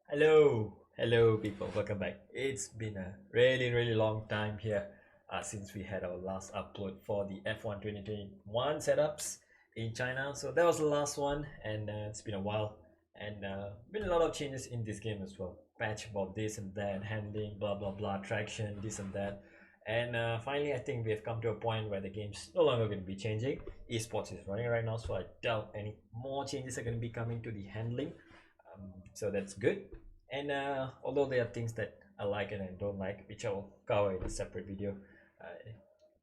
Hello, people. Welcome back. It's been a really long time here since we had our last upload for the F1 2021 setups in China. So that was the last one, and it's been a while, and been a lot of changes in this game as well. Patch about this and that, handling, blah blah blah, traction, this and that. And finally, I think we have come to a point where the game's no longer going to be changing. Esports is running right now, so I doubt any more changes are going to be coming to the handling. So that's good. And although there are things that I like and I don't like, which I will cover in a separate video, uh,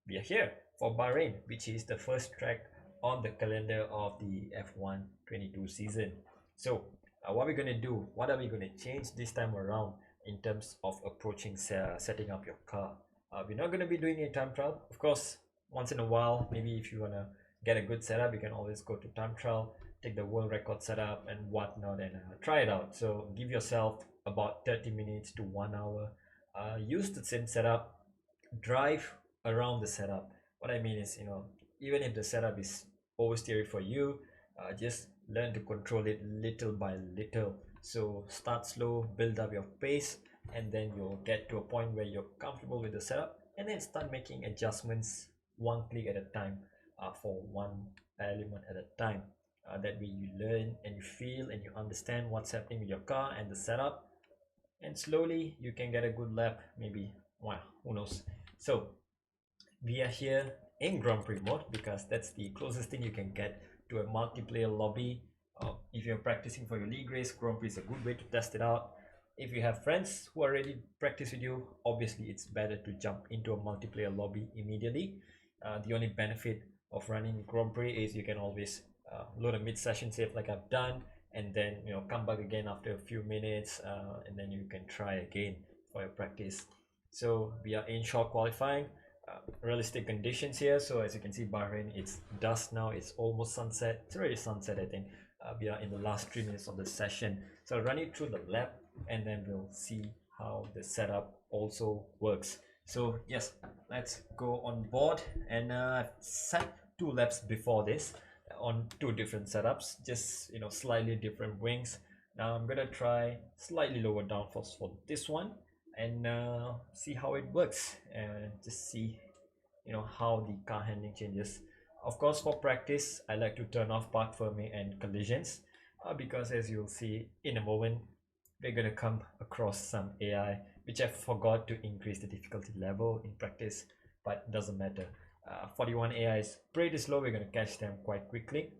we are here for Bahrain, which is the first track on the calendar of the F1 22 season. So, what we're going to do, what are we going to change this time around in terms of approaching setting up your car? We're not going to be doing a time trial. Of course, once in a while, maybe if you want to get a good setup, you can always go to time trial, take the world record setup and whatnot, and try it out. So give yourself about 30 minutes to 1 hour. Use the same setup, drive around the setup. What I mean is, even if the setup is oversteering for you, just learn to control it little by little. So start slow, build up your pace, and then you'll get to a point where you're comfortable with the setup, and then start making adjustments one click at a time, for one element at a time. That way you learn and you feel and you understand what's happening with your car and the setup, and slowly you can get a good lap, maybe. Wow, who knows. So we are here in Grand Prix mode because that's the closest thing you can get to a multiplayer lobby. If you're practicing for your league race, Grand Prix is a good way to test it out. If you have friends who are ready to practice with you, obviously it's better to jump into a multiplayer lobby immediately. The only benefit of running Grand Prix is you can always load a mid-session save like I've done, and then come back again after a few minutes, and then you can try again for your practice. So we are in short qualifying, realistic conditions here. So as you can see, Bahrain, it's dusk now, it's almost sunset, it's already sunset, I think. We are in the last 3 minutes of the session, so I'll run you through the lap and then we'll see how the setup also works. So yes, let's go on board. And I've set 2 laps before this on 2 different setups, just slightly different wings. Now I'm gonna try slightly lower downforce for this one, and see how it works, and just see how the car handling changes. Of course, for practice I like to turn off park firming and collisions, because as you'll see in a moment, we're gonna come across some AI which I forgot to increase the difficulty level in practice, but doesn't matter. 41 AI is pretty slow, we're gonna catch them quite quickly,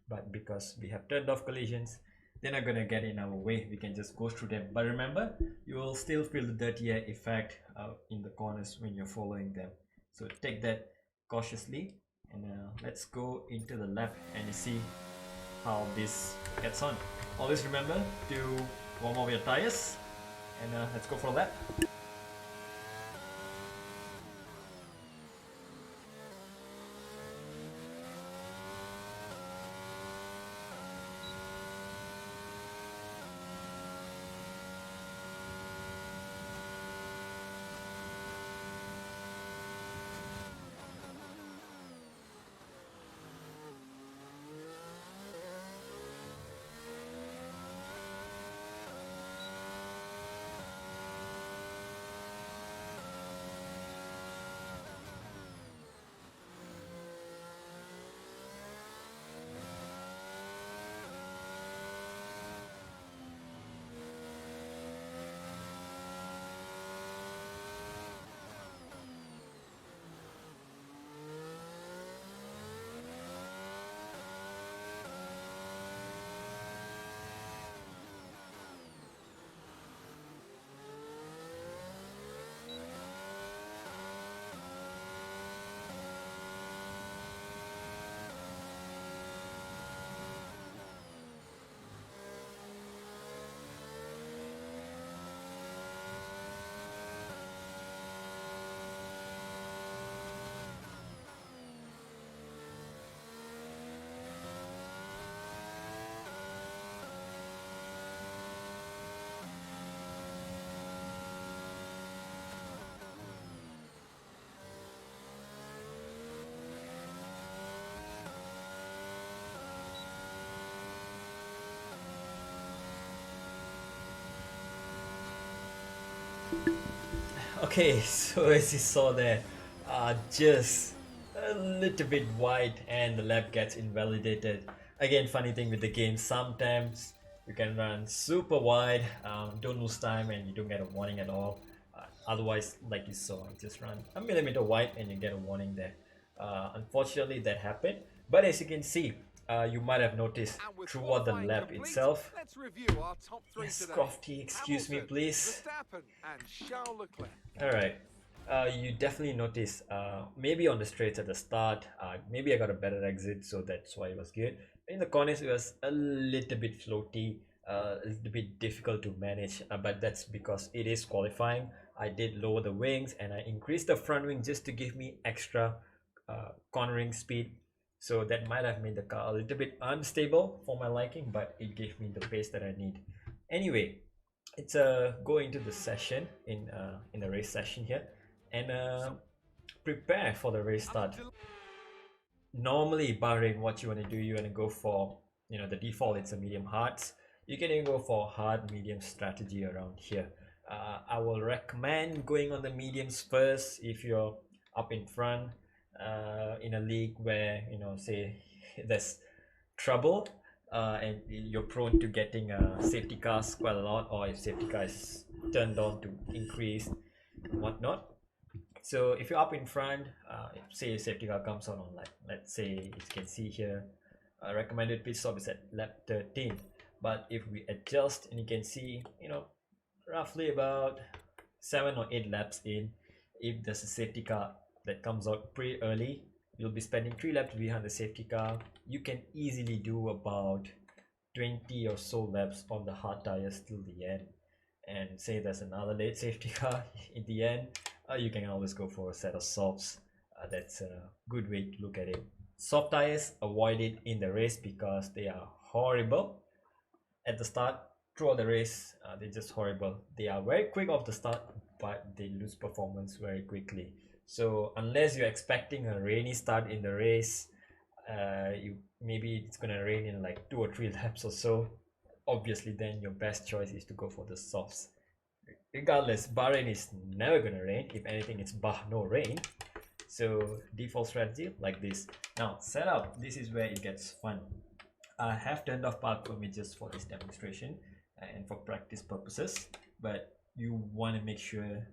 but because we have turned off collisions, they're not gonna get in our way, we can just go through them. But remember, you will still feel the dirty air effect in the corners when you're following them, so take that cautiously. And let's go into the lap and see how this gets on. Always remember to warm up your tires, and let's go for a lap. Okay, so as you saw there, just a little bit wide and the lap gets invalidated. Again, funny thing with the game, sometimes you can run super wide, don't lose time and you don't get a warning at all. Otherwise, like you saw, you just run a millimeter wide and you get a warning there. Unfortunately, that happened. But as you can see, you might have noticed And with throughout the qualifying lap complete, itself. let's review our top three Yes, today. Crofty, excuse me, Hamilton, please. Verstappen, and Charles Leclerc. All right. You definitely notice maybe on the straights at the start, maybe I got a better exit, so that's why it was good. In the corners, it was a little bit floaty, a little bit difficult to manage, but that's because it is qualifying. I did lower the wings and I increased the front wing just to give me extra cornering speed. So that might have made the car a little bit unstable for my liking, but it gave me the pace that I need. Anyway, it's go into the session in the race session here and prepare for the race start. Normally Bahrain, what you want to do, you want to go for, the default, it's a medium hards. You can even go for hard medium strategy around here. I will recommend going on the mediums first if you're up in front in a league where, say there's trouble, and you're prone to getting safety cars quite a lot, or if safety car is turned on to increase and whatnot. So if you're up in front, if say safety car comes on like, let's say you can see here, recommended pit stop is at lap 13. But if we adjust and you can see, roughly about 7 or 8 laps in, if there's a safety car that comes out pretty early, you'll be spending 3 laps behind the safety car. You can easily do about 20 or so laps on the hard tires till the end. And say there's another late safety car in the end, you can always go for a set of softs. That's a good way to look at it. Soft tires, avoid it in the race because they are horrible at the start. Throughout the race, they're just horrible. They are very quick off the start, but they lose performance very quickly. So unless you're expecting a rainy start in the race, you maybe it's gonna rain in like 2 or 3 laps or so. Obviously, then your best choice is to go for the softs. Regardless, Bahrain is never gonna rain. If anything, it's no rain. So default strategy like this. Now setup. This is where it gets fun. I have turned off park permit just for this demonstration and for practice purposes, but you want to make sure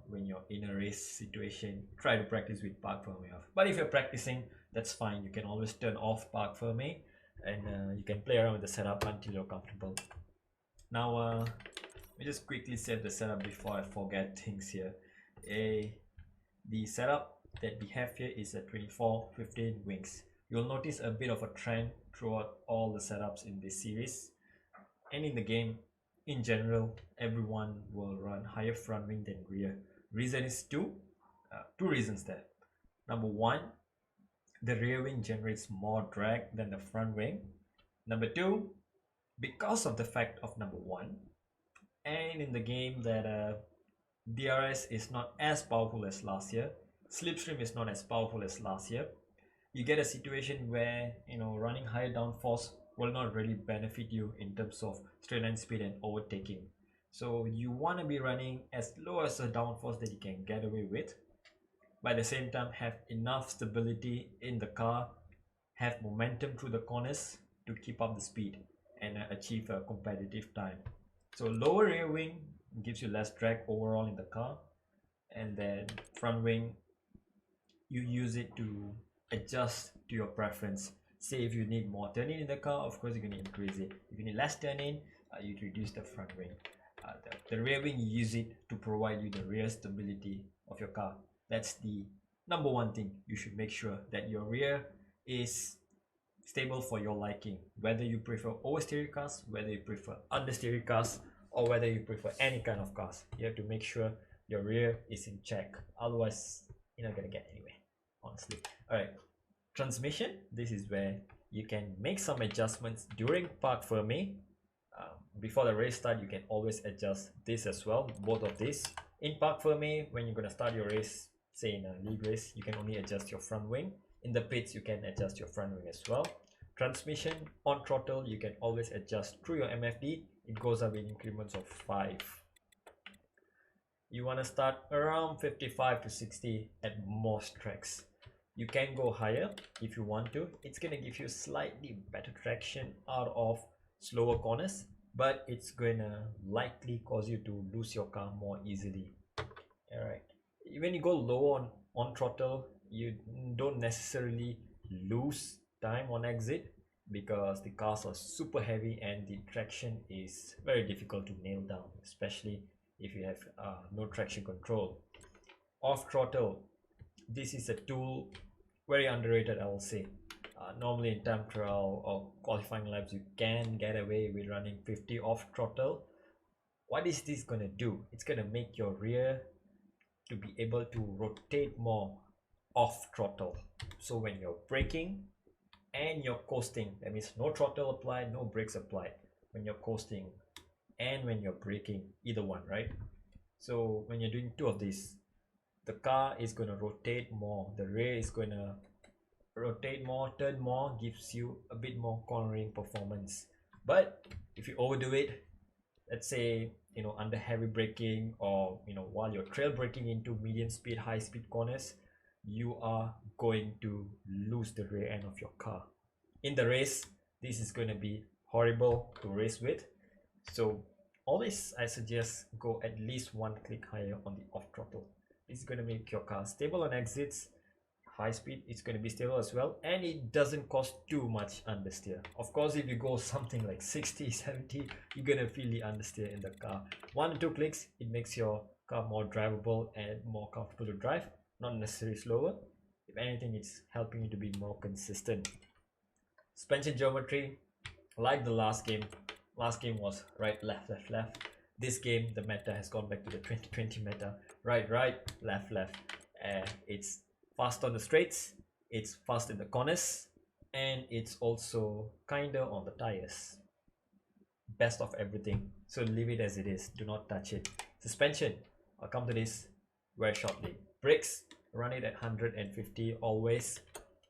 when you're in a race situation, try to practice with park permit off. But if you're practicing, that's fine. You can always turn off park permit and you can play around with the setup until you're comfortable. Now let me just quickly save the setup before I forget things here. The setup that we have here is a 24-15 wings. You'll notice a bit of a trend throughout all the setups in this series and in the game in general. Everyone will run higher front wing than rear. Reason is two reasons there. Number one, the rear wing generates more drag than the front wing. Number two, because of the fact of number one, and in the game that DRS is not as powerful as last year, slipstream is not as powerful as last year, you get a situation where running higher downforce will not really benefit you in terms of straight line speed and overtaking. So you want to be running as low as a downforce that you can get away with, but at the same time have enough stability in the car, have momentum through the corners to keep up the speed and achieve a competitive time. So lower rear wing gives you less drag overall in the car, and then front wing, you use it to adjust to your preference. Say if you need more turning in the car, of course you're going to increase it. If you need less turning, you reduce the front wing. The rear wing, you use it to provide you the rear stability of your car. That's the number one thing. You should make sure that your rear is stable for your liking, whether you prefer oversteer cars, whether you prefer understeer cars, or whether you prefer any kind of cars. You have to make sure your rear is in check, otherwise you're not gonna get anywhere, honestly. All right, transmission, this is where you can make some adjustments during park firming. Before the race start, you can always adjust this as well, both of these. In park firming, when you're gonna start your race, say in a league race, you can only adjust your front wing. In the pits, you can adjust your front wing as well. Transmission on throttle, you can always adjust through your MFD. It goes up in increments of 5. you want to start around 55 to 60 at most tracks. You can go higher if you want to. It's gonna give you slightly better traction out of slower corners, but it's gonna likely cause you to lose your car more easily. All right, when you go low on throttle, you don't necessarily lose time on exit because the cars are super heavy and the traction is very difficult to nail down, especially if you have no traction control. Off throttle, this is a tool very underrated, I will say. Normally in time trial or qualifying laps, you can get away with running 50 off throttle. What is this gonna do? It's gonna make your rear to be able to rotate more off throttle. So when you're braking and you're coasting, that means no throttle applied, no brakes applied. When you're coasting and when you're braking, either one, right? So when you're doing two of these, the car is going to rotate more, the rear is going to rotate more, turn more, gives you a bit more cornering performance. But if you overdo it, let's say under heavy braking, or while you're trail braking into medium speed, high speed corners, you are going to lose the rear end of your car. In the race, this is going to be horrible to race with. So always I suggest go at least one click higher on the off throttle. This is going to make your car stable on exits. High speed, it's going to be stable as well, and it doesn't cost too much understeer. Of course, if you go something like 60, 70, you're going to feel the understeer in the car. 1 or 2 clicks, it makes your car more drivable and more comfortable to drive, not necessarily slower. If anything, it's helping you to be more consistent. Suspension geometry, like the last game was right, left, left, left. This game, the meta has gone back to the 2020 meta. Right, right, left, left. It's fast on the straights, it's fast in the corners, and it's also kinda on the tires. Best of everything. So leave it as it is. Do not touch it. Suspension, I'll come to this very shortly. Brakes, run it at 150 always.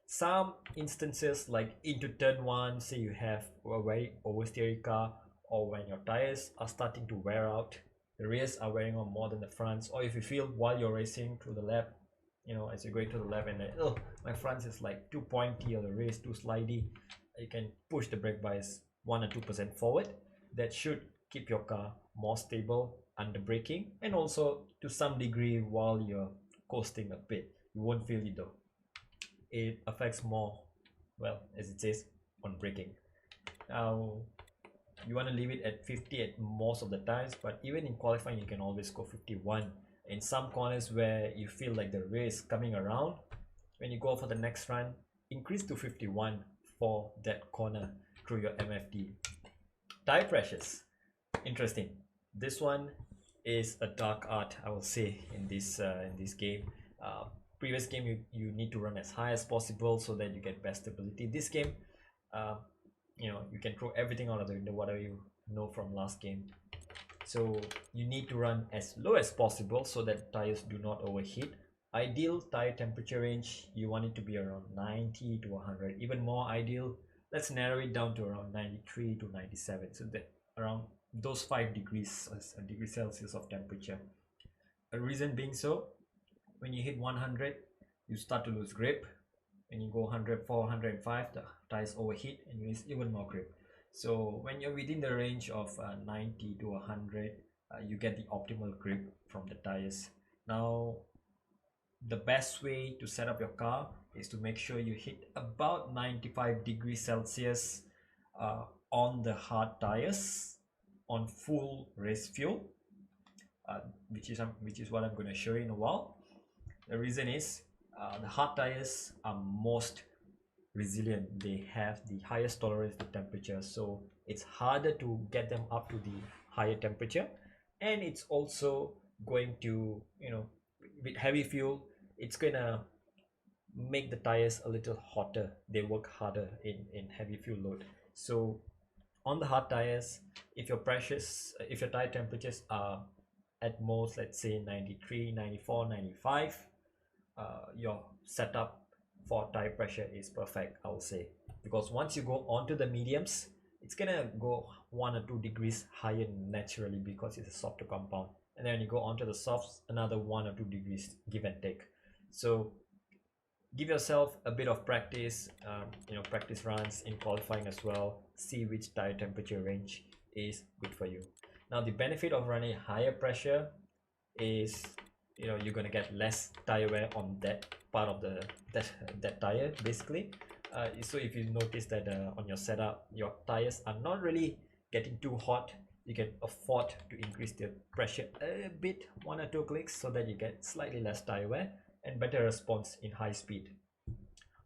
Some instances like into turn 1, say you have a very oversteery car, or when your tires are starting to wear out, the rears are wearing on more than the fronts, or if you feel while you're racing through the lap, as you're going to the left and then, oh, my front is like too pointy or the rear is too slidey, you can push the brake bias 1 or 2% forward. That should keep your car more stable under braking, and also to some degree while you're coasting a bit. You won't feel it though. It affects more, well, as it says, on braking. Now, you want to leave it at 50 at most of the times, but even in qualifying, you can always go 51. In some corners where you feel like the rear is coming around, when you go for the next run, increase to 51 for that corner through your MFD. Tire pressures, interesting. This one is a dark art, I will say, in this game. Previous game, you need to run as high as possible so that you get best stability. This game, you can throw everything out of the window, whatever you know from last game. So you need to run as low as possible so that tires do not overheat. Ideal tire temperature range, you want it to be around 90 to 100. Even more ideal, let's narrow it down to around 93 to 97. So that around those 5 degrees Celsius of temperature. A reason being so, when you hit 100, you start to lose grip. When you go 104, 105, the tires overheat and you lose even more grip. So when you're within the range of 90 to 100, you get the optimal grip from the tires. Now, the best way to set up your car is to make sure you hit about 95 degrees Celsius on the hard tires on full race fuel, which is what I'm going to show you in a while. The reason is the hard tires are most resilient. They have the highest tolerance to temperature, so it's harder to get them up to the higher temperature, and it's also going to, with heavy fuel, it's gonna make the tires a little hotter. They work harder in heavy fuel load. So on the hard tires, if your tire temperatures are at most, let's say 93, 94, 95, your setup for tire pressure is perfect, I will say, because once you go onto the mediums, it's gonna go 1 or 2 degrees higher naturally because it's a softer compound. and then you go onto the softs, another 1 or 2 degrees give and take. So give yourself a bit of practice, practice runs in qualifying as well. See which tire temperature range is good for you. Now the benefit of running higher pressure is, you're gonna get less tire wear on that part of that tire basically. So if you notice that on your setup your tires are not really getting too hot, you can afford to increase the pressure a bit, 1 or 2 clicks, so that you get slightly less tire wear and better response in high speed.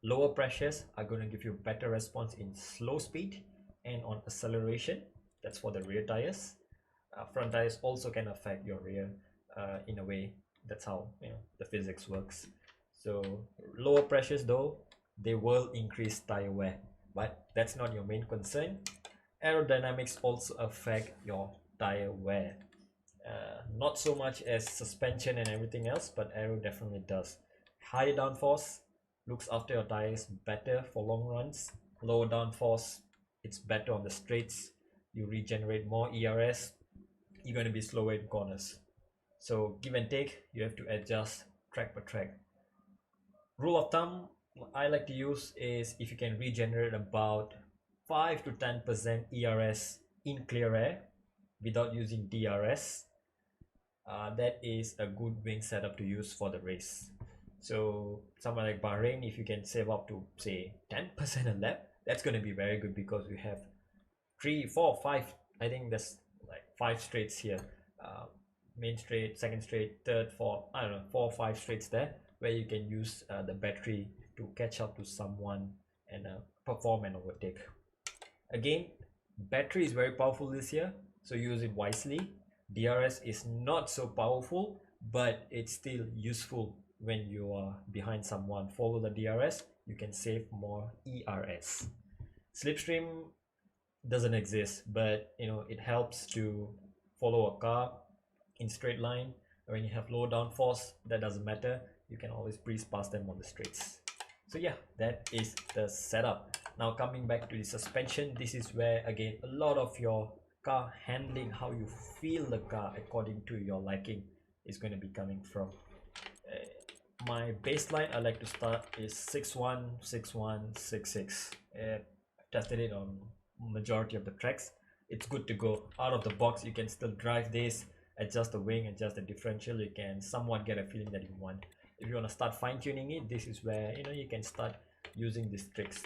Lower pressures are going to give you better response in slow speed and on acceleration. That's for the rear tires. Front tires also can affect your rear in a way. That's how the physics works. So lower pressures though, they will increase tire wear, but that's not your main concern. Aerodynamics also affect your tire wear. Not so much as suspension and everything else, but aero definitely does. Higher downforce looks after your tires better for long runs. Lower downforce, it's better on the straights. You regenerate more ERS. You're going to be slower in corners. So give and take, you have to adjust track per track. Rule of thumb I like to use is if you can regenerate about 5 to 10% ERS in clear air without using DRS, that is a good wing setup to use for the race. So somewhere like Bahrain, if you can save up to say 10% a lap, that's going to be very good, because we have 3, 4, 5, I think there's like 5 straights here, main straight, second straight, third, fourth, I don't know, 4 or 5 straights there, where you can use the battery to catch up to someone and perform an overtake. Again, battery is very powerful this year, so use it wisely. DRS is not so powerful, but it's still useful when you are behind someone. Follow the DRS, you can save more ERS. Slipstream doesn't exist, but it helps to follow a car in straight line. When you have low downforce, that doesn't matter, you can always breeze past them on the straights. So yeah, that is the setup. Now coming back to the suspension, this is where again a lot of your car handling, how you feel the car according to your liking, is going to be coming from. My baseline I like to start is 6.1, 6.1, 6.6. Tested it on majority of the tracks. It's good to go. Out of the box, you can still drive this, adjust the wing, adjust the differential. You can somewhat get a feeling that you want. If you want to start fine-tuning it, this is where you can start using these tricks.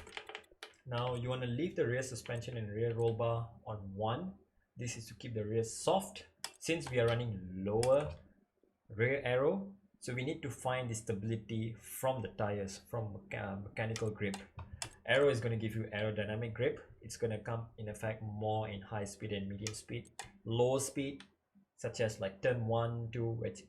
Now you want to leave the rear suspension and rear roll bar on 1. This is to keep the rear soft, since we are running lower rear aero, so we need to find the stability from the tires, from mechanical grip. Aero is going to give you aerodynamic grip. It's going to come in effect more in high speed and medium speed. Low speed, such as like turn 1, 2, it's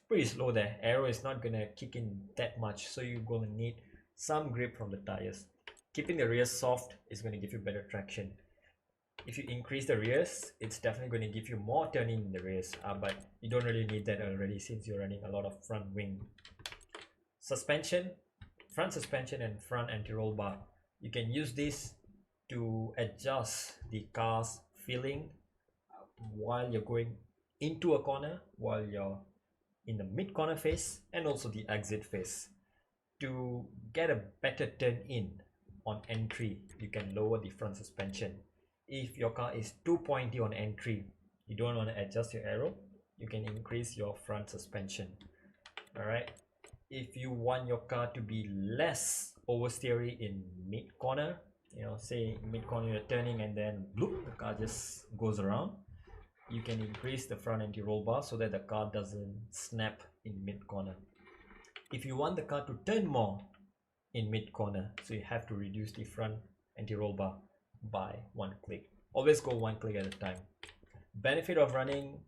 pretty slow there. Aero is not going to kick in that much, so you're going to need some grip from the tires. Keeping the rear soft is going to give you better traction. If you increase the rears, it's definitely going to give you more turning in the rears, but you don't really need that already, since you're running a lot of front wing. Suspension, front suspension and front anti-roll bar, you can use this to adjust the car's feeling while you're going into a corner, while you're in the mid corner phase, and also the exit phase. To get a better turn in on entry, you can lower the front suspension. If your car is too pointy on entry, you don't want to adjust your aero, you can increase your front suspension. Alright, if you want your car to be less oversteery in mid corner, say mid corner you're turning and then bloop, the car just goes around, you can increase the front anti-roll bar so that the car doesn't snap in mid corner. If you want the car to turn more in mid corner, so you have to reduce the front anti-roll bar by 1 click. Always go 1 click at a time. Benefit of running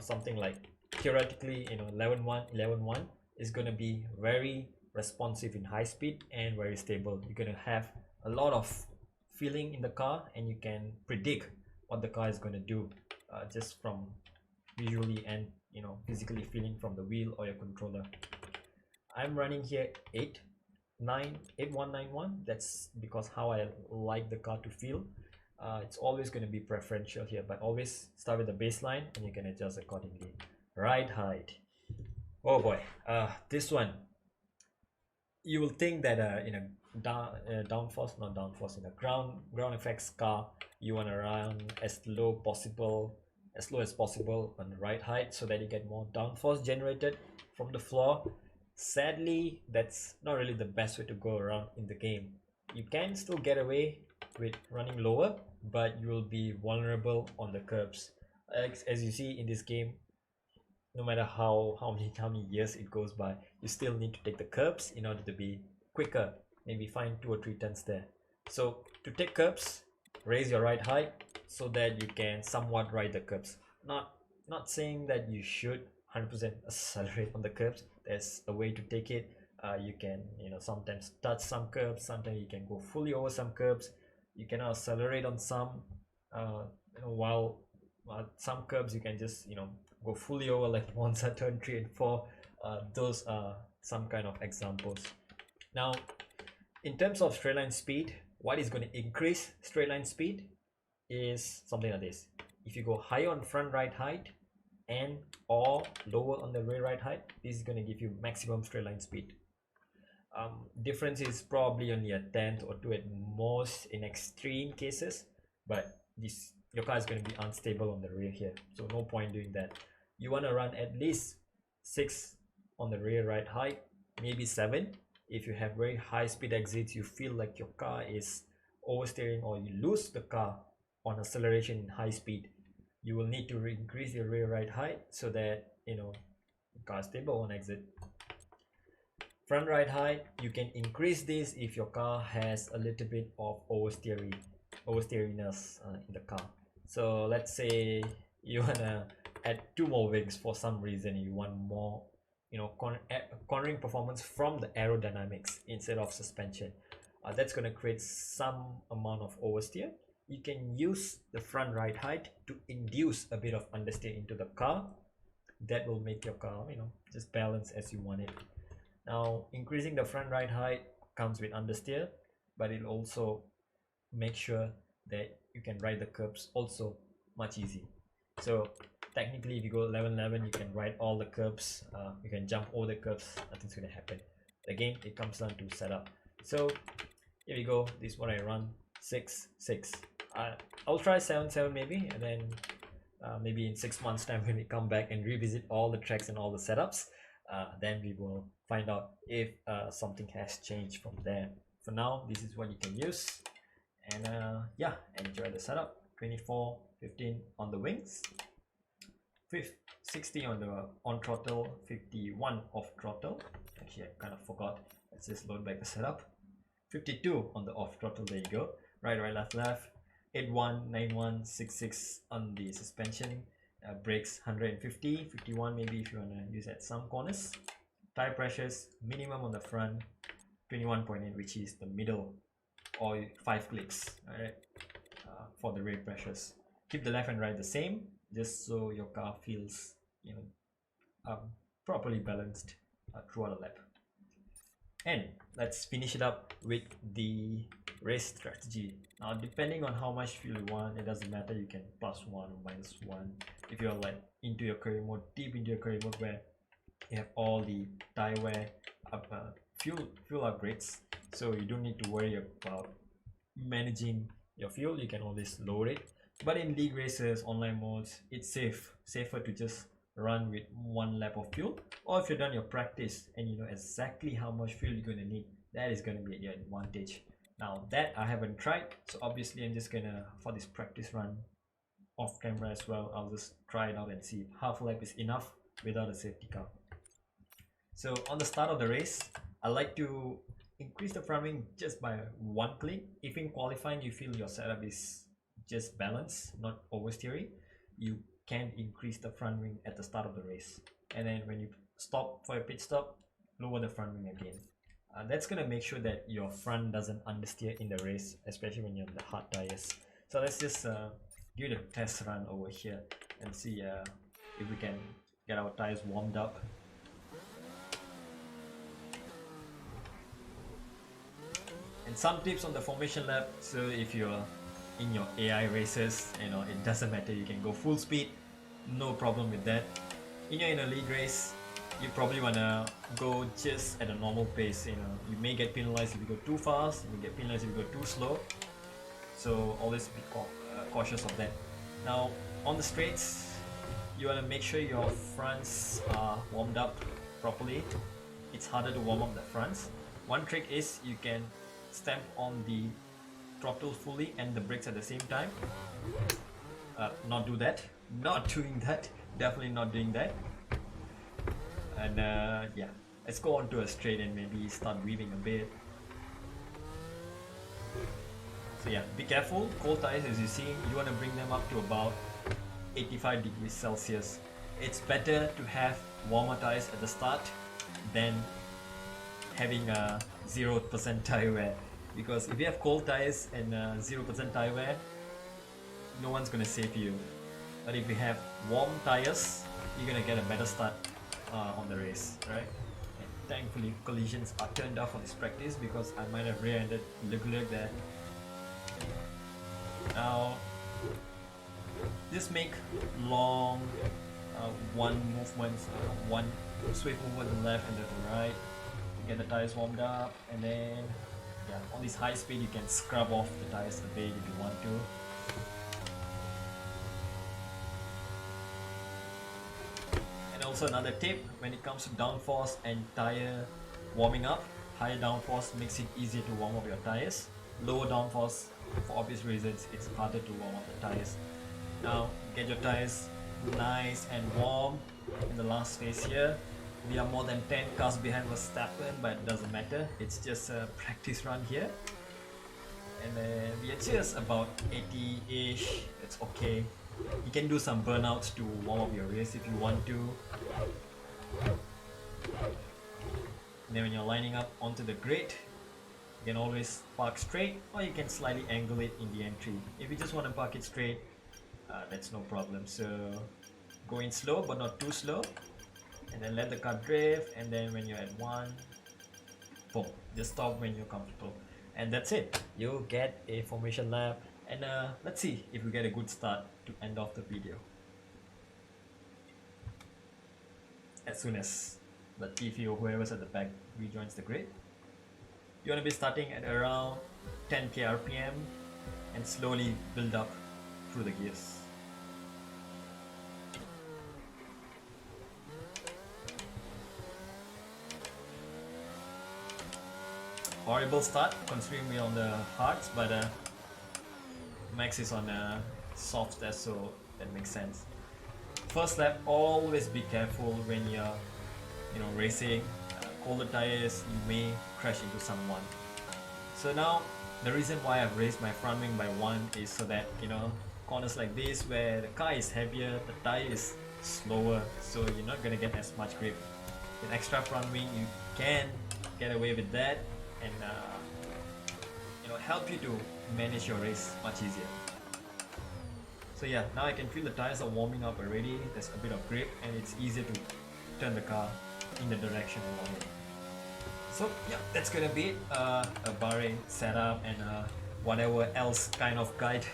something like theoretically 11.1, 11.1 is going to be very responsive in high speed and very stable. You're going to have a lot of feeling in the car, and you can predict what the car is going to do just from visually and physically feeling from the wheel or your controller. I'm running here 8191. That's because how I like the car to feel. It's always going to be preferential here, but always start with the baseline and you can adjust accordingly. Ride height. Oh boy, this one, you will think that in a downforce, not downforce, in a ground effects car, you want to run as low possible, as low as possible on the ride height, so that you get more downforce generated from the floor. Sadly, that's not really the best way to go around in the game. You can still get away with running lower, but you will be vulnerable on the curbs. As you see in this game, no matter how many years it goes by, you still need to take the curbs in order to be quicker, maybe find 2 or 3 turns there. So to take curbs, raise your ride height so that you can somewhat ride the curbs. Not saying that you should 100% accelerate on the curbs. There's a way to take it. You can, sometimes touch some curbs, sometimes you can go fully over some curbs. You cannot accelerate on some, while some curbs you can just go fully over, like Monza turn 3 and 4. Those are some kind of examples. Now, in terms of straight line speed, what is going to increase straight line speed is something like this. If you go higher on front ride height and or lower on the rear ride height, this is going to give you maximum straight line speed. Difference is probably only a tenth or two at most in extreme cases, but your car is going to be unstable on the rear here, so no point doing that. You want to run at least 6 on the rear ride height, maybe 7. If you have very high speed exits, you feel like your car is oversteering, or you lose the car on acceleration in high speed, you will need to increase your rear ride height so that the car is stable on exit. Front ride height, you can increase this if your car has a little bit of oversteeriness in the car. So let's say you wanna add 2 more wings for some reason. You want more cornering performance from the aerodynamics instead of suspension. That's going to create some amount of oversteer. You can use the front ride height to induce a bit of understeer into the car. That will make your car just balance as you want it. Now, increasing the front ride height comes with understeer, but it also makes sure that you can ride the curbs also much easier. So technically, if you go 11-11, you can ride all the curbs. You can jump all the curbs. Nothing's gonna happen. Again, it comes down to setup. So here we go. This is what I run: 6-6. I'll try 7-7 maybe, and then maybe in 6 months time when we come back and revisit all the tracks and all the setups, then we will find out if something has changed from there. For now, this is what you can use, and yeah, enjoy the setup. 24-15 on the wings, 60 on the on throttle, 51 off throttle. Actually, I kind of forgot. Let's just load back the setup. 52 on the off throttle. There you go. Right, left. 81, 91, 66 on the suspension. Brakes 150, 51 maybe if you want to use at some corners. Tire pressures minimum on the front 21.8, which is the middle, or 5 clicks. Alright, for the rear pressures. Keep the left and right the same, just so your car feels properly balanced throughout the lap. And let's finish it up with the race strategy. Now, depending on how much fuel you want, it doesn't matter. You can +1 or -1 if you're like into your career mode, deep into your career mode, where you have all the tire wear fuel upgrades, so you don't need to worry about managing your fuel. You can always lower it. But in league races, online modes, it's safer to just run with 1 lap of fuel. Or if you've done your practice and you know exactly how much fuel you're going to need, that is going to be at your advantage. Now that I haven't tried, so obviously I'm just gonna, for this practice run off camera as well, I'll just try it out and see if half lap is enough without a safety car. So on the start of the race, I like to increase the front wing just by 1 click. If in qualifying you feel your setup is just balanced, not oversteering, you can increase the front wing at the start of the race, and then when you stop for a pit stop, lower the front wing again. That's gonna make sure that your front doesn't understeer in the race, especially when you're on the hard tires. So let's just give it a test run over here and see if we can get our tires warmed up. And some tips on the formation lap. So if you're in your AI races, it doesn't matter, you can go full speed, no problem with that. in a league race, you probably wanna go just at a normal pace. You know, you may get penalized if you go too fast. You may get penalized if you go too slow. So always be cautious of that. Now on the straights, you wanna make sure your fronts are warmed up properly. It's harder to warm up the fronts. One trick is you can stamp on the throttle fully and the brakes at the same time. Not do that. Not doing that. Definitely not doing that. And yeah, let's go on to a straight and maybe start weaving a bit. So yeah, be careful. Cold tires, as you see, you want to bring them up to about 85 degrees Celsius. It's better to have warmer tires at the start than having a 0% tire wear, because if you have cold tires and 0% tire wear, no one's gonna save you. But if you have warm tires, you're gonna get a better start on the race, right? And thankfully collisions are turned off for this practice, because I might have rear-ended Leclerc there. Now just make long one swift movement to the left and to the right, get the tires warmed up, and then yeah, on this high speed you can scrub off the tires a bit if you want to. And also another tip, when it comes to downforce and tire warming up, higher downforce makes it easier to warm up your tires. Lower downforce, for obvious reasons, it's harder to warm up the tires. Now get your tires nice and warm in the last phase here. We are more than 10 cars behind Verstappen, but it doesn't matter, it's just a practice run here. And then we are just about 80-ish, it's okay. You can do some burnouts to warm up your race if you want to. And then when you're lining up onto the grid, you can always park straight, or you can slightly angle it in the entry. If you just want to park it straight, that's no problem. So go in slow but not too slow, and then let the car drift, and then when you're at one, boom, just stop when you're comfortable, and that's it. You'll get a formation lap, and let's see if we get a good start to end off the video. As soon as Latifi or whoever's at the back rejoins the grid, you want to be starting at around 10k RPM and slowly build up through the gears. Horrible start considering we're on the hards, but Max is on soft test, so that makes sense. First lap, always be careful when you're racing. Colder tires, you may crash into someone. So now the reason why I've raised my front wing by 1 is so that corners like this where the car is heavier, the tire is slower, so you're not gonna get as much grip. With extra front wing, you can get away with that, and help you to manage your race much easier. So yeah, now I can feel the tires are warming up already. There's a bit of grip, and it's easier to turn the car in the direction I want it. So yeah, that's gonna be it. A Bahrain setup and whatever else kind of guide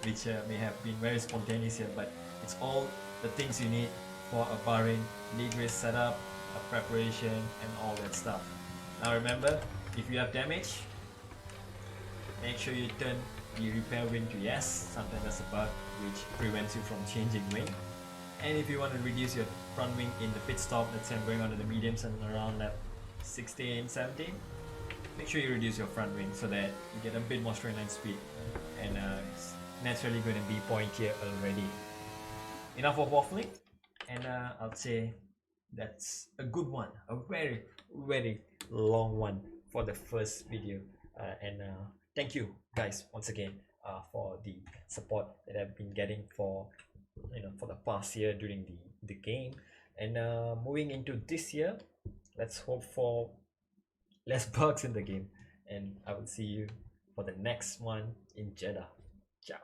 which may have been very spontaneous here, but it's all the things you need for a Bahrain league race setup, a preparation, and all that stuff. Now remember, if you have damage, make sure you turn the repair wing to yes. Sometimes that's a bug which prevents you from changing wing. And if you want to reduce your front wing in the pit stop, let's say I'm going onto the mediums and around lap 16, 17, make sure you reduce your front wing so that you get a bit more straight line speed, and it's naturally going to be pointier already. Enough of waffling, and I'll say that's a good one, a very, very long one for the first video. And thank you guys once again for the support that I've been getting for the past year during the game, and moving into this year, let's hope for less bugs in the game, and I will see you for the next one in Jeddah. Ciao.